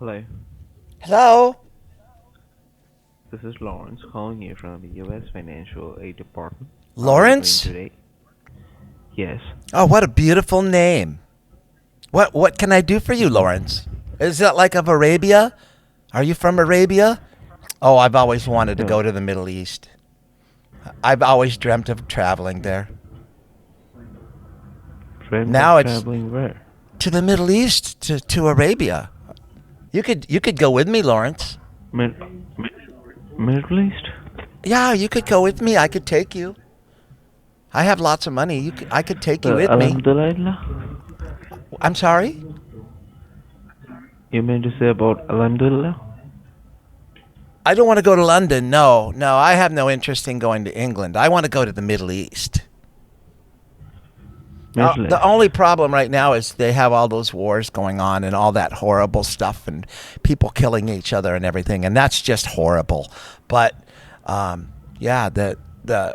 Hello, Hello? this is Lawrence calling you from the U.S. Financial Aid Department. How are you doing Lawrence? today? Yes. Oh, what a beautiful name. What can I do for you, Lawrence? Is it like of Arabia? Are you from Arabia? Oh, I've always wanted to No, go to the Middle East. I've always dreamt of traveling there. dreamt of Now it's traveling where? to the Middle East, to Arabia. You could go with me, Lawrence. Mid- Middle East? Yeah, you could go with me. I could take you. I have lots of money. I could take you with me. Alhamdulillah? I'm sorry? You mean to say about Alhamdulillah? I don't want to go to London. No, no, I have no interest in going to England. I want to go to the Middle East. Middle The East. only problem right now is they have all those wars going on and all that horrible stuff and people killing each other and everything, and that's just horrible. But yeah, the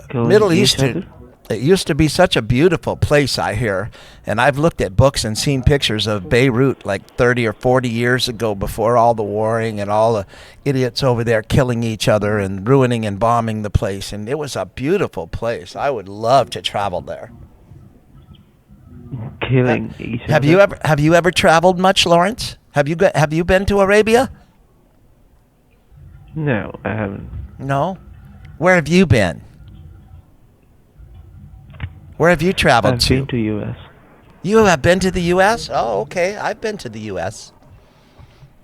Killing Middle each East, other? it used to be such a beautiful place, I hear, and I've looked at books and seen pictures of Beirut like 30 or 40 years ago, before all the warring and all the idiots over there killing each other and ruining and bombing the place, and it was a beautiful place. I would love to travel there. Ha- Killing each Have other? you ever traveled much, Lawrence? Have you been to Arabia? No, I haven't. No. Where have you been? Where have you traveled I've been to? to U.S. You have been to the U.S.? Oh, okay. I've been to the U.S.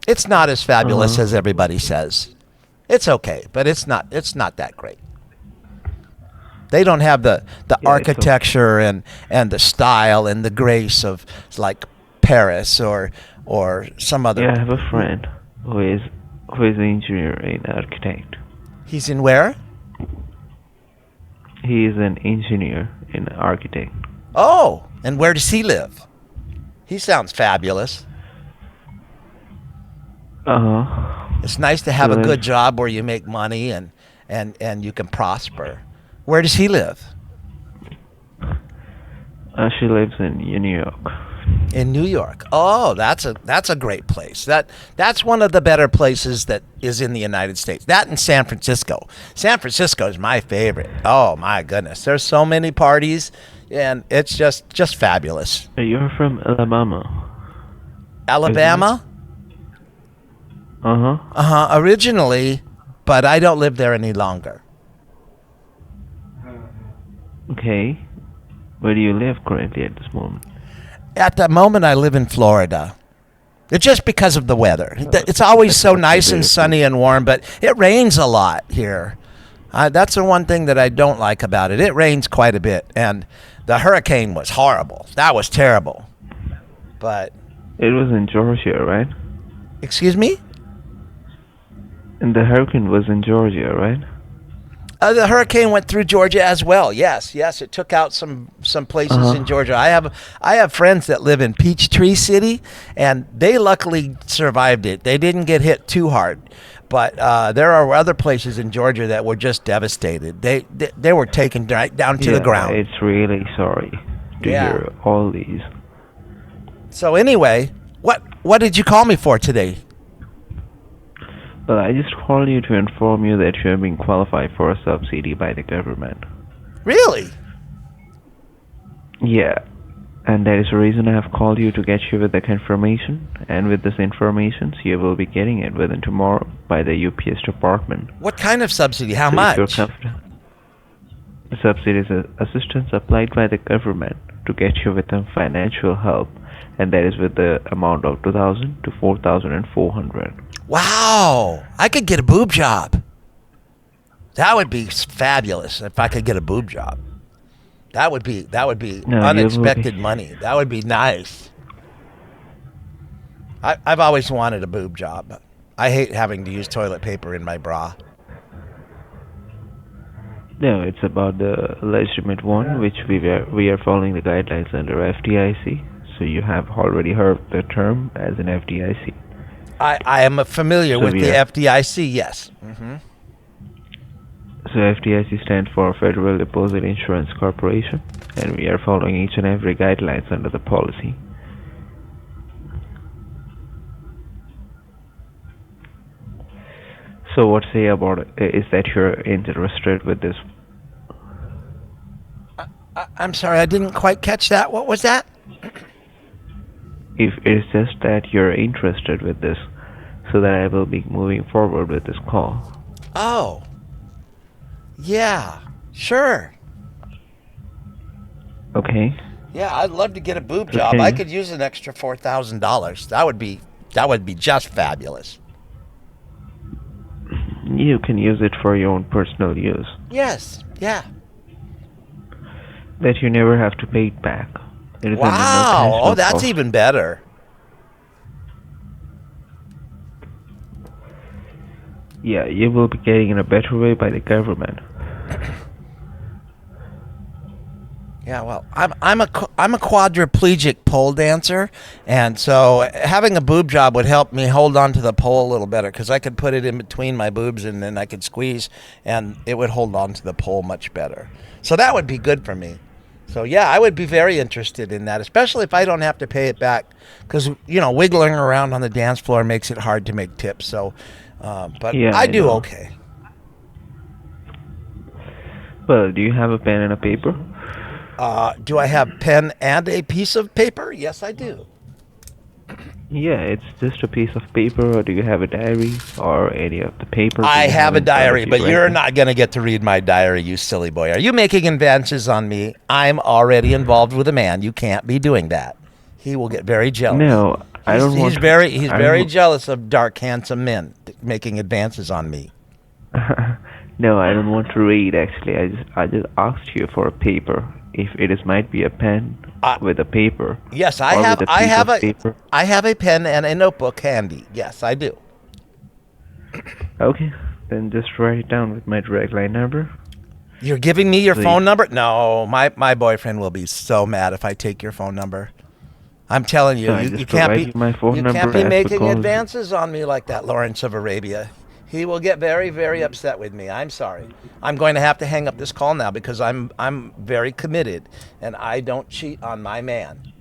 It's not as fabulous Uh-huh. as everybody says. It's okay, but it's not that great. They don't have the Yeah, it's okay. architecture and the style and the grace of like Paris or some other. Yeah, I have a friend who is an engineer and architect. He's in where? He is an engineer and architect. Oh, and where does he live? He sounds fabulous. Uh-huh. It's nice to She have a lives good job where you make money and you can prosper. Where does he live? she lives in New York. In New York. Oh, that's a great place. That's one of the better places that is in the United States. That and San Francisco. San Francisco is my favorite. Oh my goodness. There's so many parties and it's just fabulous. You're from Alabama, isn't it? Alabama? Uh-huh. Uh-huh, originally, but I don't live there any longer. Okay. Where do you live currently at this moment? At the moment I live in Florida. It's just because of the weather. Oh, It's always that's so also nice and beautiful. sunny and warm, but it rains a lot here. That's the one thing that I don't like about it. It rains quite a bit, and the hurricane was horrible. That was terrible. But, It was in Georgia, right? excuse me? And the hurricane was in Georgia, right? The hurricane went through Georgia as well. Yes, yes, it took out some places in Uh-huh. Georgia. I have friends that live in Peachtree City, and they luckily survived it. They didn't get hit too hard, but there are other places in Georgia that were just devastated. They were taken right down to the Yeah, ground. it's really sorry to Yeah. hear all these. So anyway, what did you call me for today? Well, I just called you to inform you that you have been qualified for a subsidy by the government. Really? Yeah, and that is the reason I have called you to get you with the confirmation. And with this information, you will be getting it within tomorrow by the UPS department. What kind of subsidy? How So if you're much? comfortable, the subsidy is assistance applied by the government to get you with some financial help, and that is with the amount of 2,000 to 4,400. Wow, I could get a boob job. That would be fabulous if I could get a boob job. That would be No, you will be. unexpected money. That would be nice. I've always wanted a boob job. I hate having to use toilet paper in my bra. No, it's about the legitimate one, which we are following the guidelines under FDIC. So you have already heard the term as an FDIC. I am familiar So with we the are FDIC. Yes. so FDIC stands for Federal Deposit Insurance Corporation, and we are following each and every guidelines under the policy. So what say about it is that you're interested with this. I'm sorry, I didn't quite catch that. What was that? If it's just that you're interested with this, so that I will be moving forward with this call. Oh, yeah, sure. Okay. Yeah, I'd love to get a boob job. I Okay. could use an extra $4,000. That would be just fabulous. You can use it for your own personal use. Yes, yeah. That you never have to pay it back. It is under no cash Wow. Oh, flow that's cost. even better. Yeah, you will be getting in a better way by the government. Yeah, well, I'm a quadriplegic pole dancer, and so having a boob job would help me hold on to the pole a little better because I could put it in between my boobs and then I could squeeze, and it would hold on to the pole much better. So that would be good for me. So yeah, I would be very interested in that, especially if I don't have to pay it back, because wiggling around on the dance floor makes it hard to make tips. So, but Yeah, I I do know. okay. Well, do you have a pen and a paper? Do I have pen and a piece of paper? Yes, I do. Yeah, it's just a piece of paper, or do you have a diary or any of the papers that I you have have a in front of diary, you but right you're now? not going to get to read my diary, you silly boy. Are you making advances on me? I'm already involved with a man. You can't be doing that. He will get very jealous. No, I He's don't he's want to. very he's I don't. very jealous of dark, handsome men making advances on me. No, I don't want to read. Actually, I just asked you for a paper. If it is might be a pen Uh, with a paper, yes, I or with have a I piece of have a paper. I have a pen and a notebook handy. Yes, I do. Okay, then just write it down with my direct line number. You're giving me your Please. phone number? No, my boyfriend will be so mad if I take your phone number. I'm telling you, No, I you just can't provide be you my phone you can't number be as making because. advances on me like that, Lawrence of Arabia. He will get very, very upset with me. I'm sorry. I'm going to have to hang up this call now because I'm very committed and I don't cheat on my man.